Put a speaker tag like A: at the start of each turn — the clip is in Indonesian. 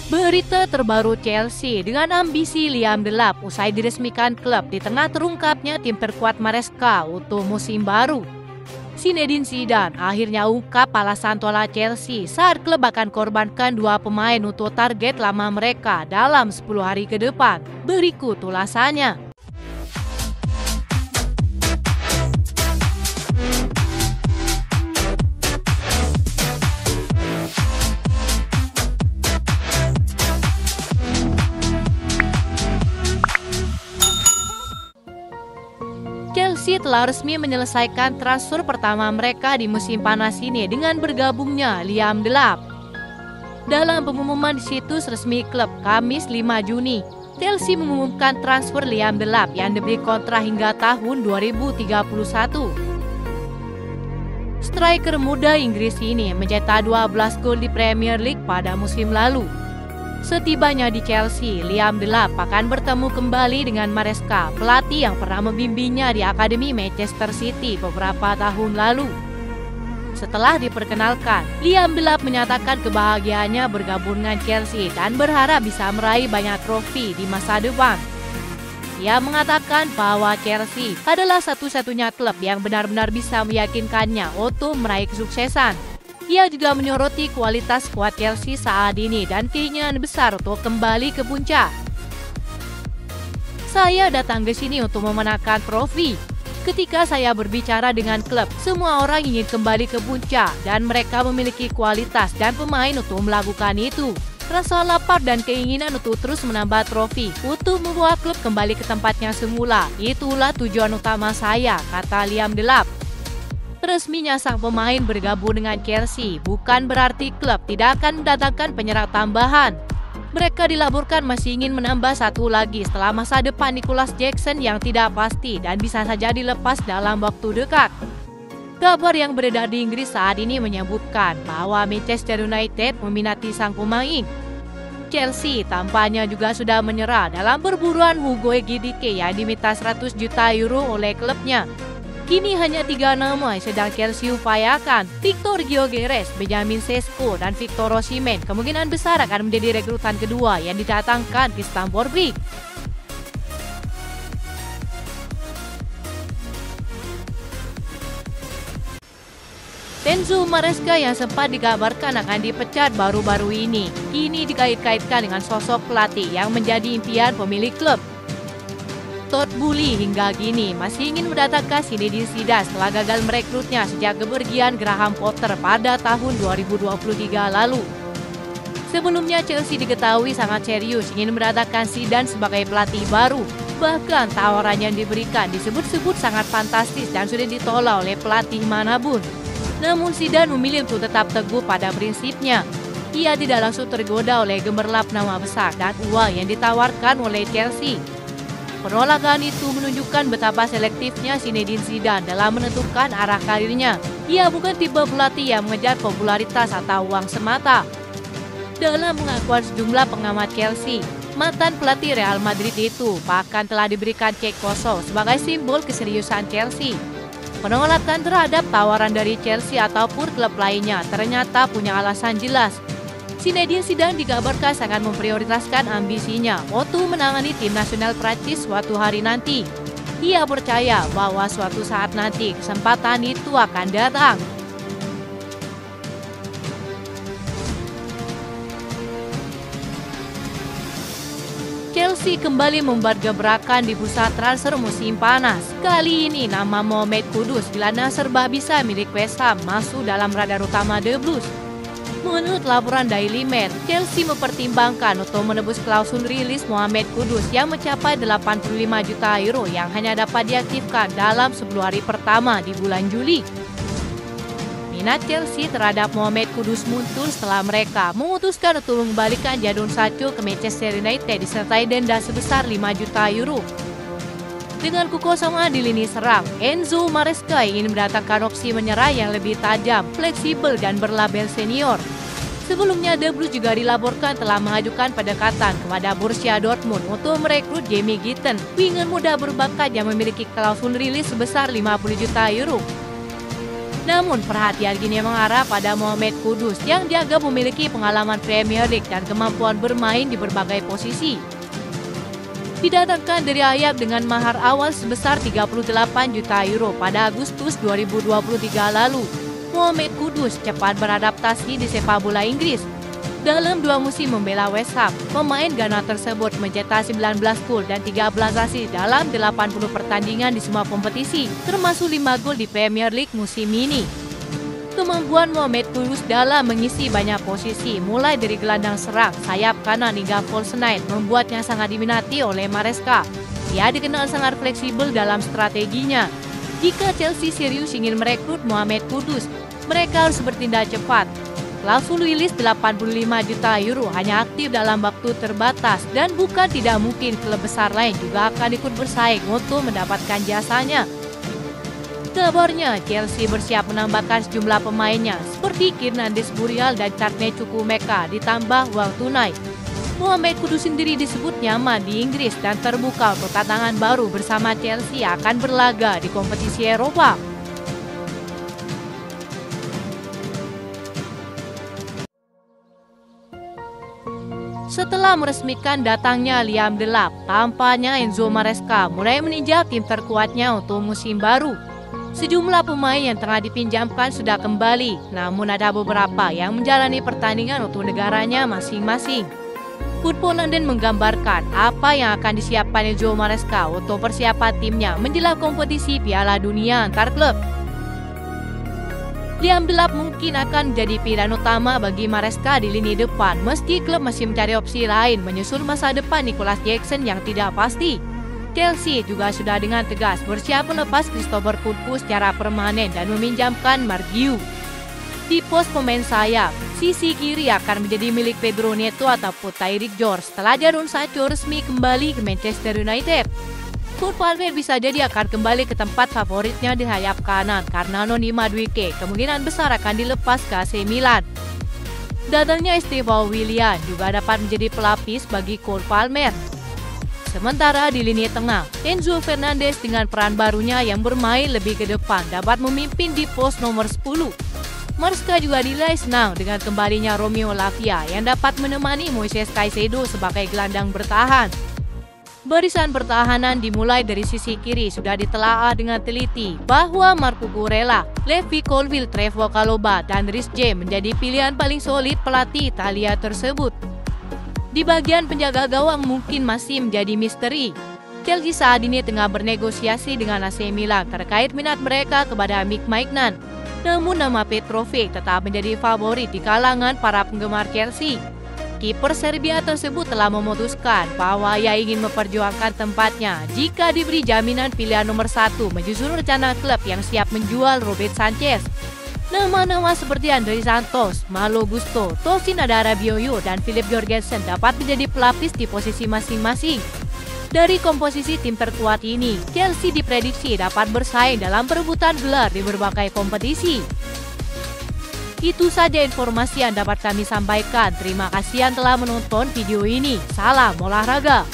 A: Berita terbaru Chelsea dengan ambisi Liam Delap usai diresmikan klub di tengah terungkapnya tim terkuat Maresca untuk musim baru. Zinedine Zidane akhirnya ungkap alasan tolak Chelsea saat klub akan korbankan dua pemain untuk target lama mereka dalam 10 hari ke depan. Berikut ulasannya. Chelsea telah resmi menyelesaikan transfer pertama mereka di musim panas ini dengan bergabungnya Liam Delap. Dalam pengumuman di situs resmi klub Kamis 5 Juni, Chelsea mengumumkan transfer Liam Delap yang diberi kontrak hingga tahun 2031. Striker muda Inggris ini mencetak 12 gol di Premier League pada musim lalu. Setibanya di Chelsea, Liam Delap akan bertemu kembali dengan Maresca, pelatih yang pernah membimbingnya di Akademi Manchester City beberapa tahun lalu. Setelah diperkenalkan, Liam Delap menyatakan kebahagiaannya bergabung dengan Chelsea dan berharap bisa meraih banyak trofi di masa depan. Ia mengatakan bahwa Chelsea adalah satu-satunya klub yang benar-benar bisa meyakinkannya untuk meraih kesuksesan. Ia juga menyoroti kualitas skuad Chelsea saat ini dan keinginan besar untuk kembali ke puncak. Saya datang ke sini untuk memenangkan trofi. Ketika saya berbicara dengan klub, semua orang ingin kembali ke puncak dan mereka memiliki kualitas dan pemain untuk melakukan itu. Rasa lapar dan keinginan untuk terus menambah trofi untuk membawa klub kembali ke tempatnya semula. Itulah tujuan utama saya, kata Liam Delap. Resminya sang pemain bergabung dengan Chelsea bukan berarti klub tidak akan mendatangkan penyerang tambahan. Mereka dilaporkan masih ingin menambah satu lagi setelah masa depan Nicholas Jackson yang tidak pasti dan bisa saja dilepas dalam waktu dekat. Kabar yang beredar di Inggris saat ini menyebutkan bahwa Manchester United meminati sang pemain. Chelsea tampaknya juga sudah menyerah dalam perburuan Hugo Ekitike yang diminta 100 juta euro oleh klubnya. Kini hanya 3 nama yang sedang Chelsea upayakan, Victor Gyökeres, Benjamin Sesko, dan Victor Osimhen kemungkinan besar akan menjadi rekrutan kedua yang didatangkan ke Stamford Bridge. Enzo Maresca yang sempat dikabarkan akan dipecat baru-baru ini, kini dikait-kaitkan dengan sosok pelatih yang menjadi impian pemilik klub. Todd Boehly hingga kini masih ingin mendatangkan Zinedine Zidane setelah gagal merekrutnya sejak kepergian Graham Potter pada tahun 2023 lalu. Sebelumnya Chelsea diketahui sangat serius ingin mendatangkan Zidane sebagai pelatih baru. Bahkan tawaran yang diberikan disebut-sebut sangat fantastis dan sudah ditolak oleh pelatih manapun. Namun Zidane memilih untuk tetap teguh pada prinsipnya. Ia tidak langsung tergoda oleh gemerlap nama besar dan uang yang ditawarkan oleh Chelsea. Penolakan itu menunjukkan betapa selektifnya Zinedine Zidane dalam menentukan arah karirnya. Ia bukan tipe pelatih yang mengejar popularitas atau uang semata. Dalam pengakuan sejumlah pengamat Chelsea, mantan pelatih Real Madrid itu bahkan telah diberikan cek kosong sebagai simbol keseriusan Chelsea. Penolakan terhadap tawaran dari Chelsea ataupun klub lainnya ternyata punya alasan jelas. Zinedine Zidane dikabarkan sangat memprioritaskan ambisinya untuk menangani tim nasional Prancis suatu hari nanti. Ia percaya bahwa suatu saat nanti kesempatan itu akan datang. Chelsea kembali membuat gebrakan di bursa transfer musim panas. Kali ini nama Mohamed Kudus gelandang serba bisa milik West Ham masuk dalam radar utama The Blues. Menurut laporan Daily Mail, Chelsea mempertimbangkan untuk menebus klausul rilis Mohamed Kudus yang mencapai 85 juta euro yang hanya dapat diaktifkan dalam 10 hari pertama di bulan Juli. Minat Chelsea terhadap Mohamed Kudus muncul setelah mereka memutuskan untuk mengembalikan Jadon Sancho ke Manchester United disertai denda sebesar 5 juta euro. Dengan kekosongan di lini serang, Enzo Maresca ingin mendatangkan opsi menyerang yang lebih tajam, fleksibel, dan berlabel senior. Sebelumnya, The Blues juga dilaporkan telah mengajukan pendekatan kepada Borussia Dortmund untuk merekrut Jamie Gitten, winger muda berbakat yang memiliki klausul rilis sebesar 50 juta euro. Namun perhatian kini mengarah pada Mohamed Kudus yang dianggap memiliki pengalaman Premier League dan kemampuan bermain di berbagai posisi. Didatangkan dari Ajax dengan mahar awal sebesar 38 juta euro pada Agustus 2023 lalu, Mohamed Kudus cepat beradaptasi di sepak bola Inggris. Dalam 2 musim membela West Ham, pemain Ghana tersebut mencetak 19 gol dan 13 assist dalam 80 pertandingan di semua kompetisi, termasuk 5 gol di Premier League musim ini. Kemampuan Mohamed Kudus dalam mengisi banyak posisi, mulai dari gelandang serang, sayap kanan hingga false nine, membuatnya sangat diminati oleh Maresca. Dia dikenal sangat fleksibel dalam strateginya. Jika Chelsea serius ingin merekrut Mohamed Kudus, mereka harus bertindak cepat. Klausul rilis 85 juta euro hanya aktif dalam waktu terbatas dan bukan tidak mungkin klub besar lain juga akan ikut bersaing untuk mendapatkan jasanya. Kabarnya Chelsea bersiap menambahkan sejumlah pemainnya seperti Hernandez Burial dan Chadne Chukwuemeka ditambah uang tunai. Mohamed Kudus sendiri disebut nyaman di Inggris dan terbuka untuk tantangan baru bersama Chelsea akan berlaga di kompetisi Eropa. Setelah meresmikan datangnya Liam Delap, tampaknya Enzo Maresca mulai meninjau tim terkuatnya untuk musim baru. Sejumlah pemain yang tengah dipinjamkan sudah kembali, namun ada beberapa yang menjalani pertandingan untuk negaranya masing-masing. Football London menggambarkan apa yang akan disiapkan Enzo Maresca untuk persiapan timnya menjelang kompetisi Piala Dunia antar klub. Liam Delap mungkin akan menjadi pilihan utama bagi Maresca di lini depan, meski klub masih mencari opsi lain menyusul masa depan Nicolas Jackson yang tidak pasti. Chelsea juga sudah dengan tegas bersiap melepas Christopher Kunku secara permanen dan meminjamkan Marc Guiu. Di pos pemain sayap, sisi kiri akan menjadi milik Pedro Neto ataupun Tyreek George setelah Jadon Sancho resmi kembali ke Manchester United. Cole Palmer bisa jadi akan kembali ke tempat favoritnya di sayap kanan karena Noni Madueke kemungkinan besar akan dilepas ke AC Milan. Datangnya Estevao Willian juga dapat menjadi pelapis bagi Cole Palmer. Sementara di lini tengah, Enzo Fernandez dengan peran barunya yang bermain lebih ke depan dapat memimpin di pos nomor 10. Maresca juga dinilai senang dengan kembalinya Romeo Lavia yang dapat menemani Moises Caicedo sebagai gelandang bertahan. Barisan pertahanan dimulai dari sisi kiri sudah ditelaah dengan teliti bahwa Marco Kurela, Levi Colwill, Trevoh Chalobah, dan Reece James menjadi pilihan paling solid pelatih Italia tersebut. Di bagian penjaga gawang mungkin masih menjadi misteri. Chelsea saat ini tengah bernegosiasi dengan AC Milan terkait minat mereka kepada Mick Maignan. Namun nama Petrovic tetap menjadi favorit di kalangan para penggemar Chelsea. Kiper Serbia tersebut telah memutuskan bahwa ia ingin memperjuangkan tempatnya jika diberi jaminan pilihan nomor 1 menyusul rencana klub yang siap menjual Robert Sanchez. Nama-nama seperti Andrei Santos, Malo Gusto, Tosin Adarabioyo, dan Philip Jorgensen dapat menjadi pelapis di posisi masing-masing. Dari komposisi tim terkuat ini, Chelsea diprediksi dapat bersaing dalam perebutan gelar di berbagai kompetisi. Itu saja informasi yang dapat kami sampaikan. Terima kasih yang telah menonton video ini. Salam olahraga.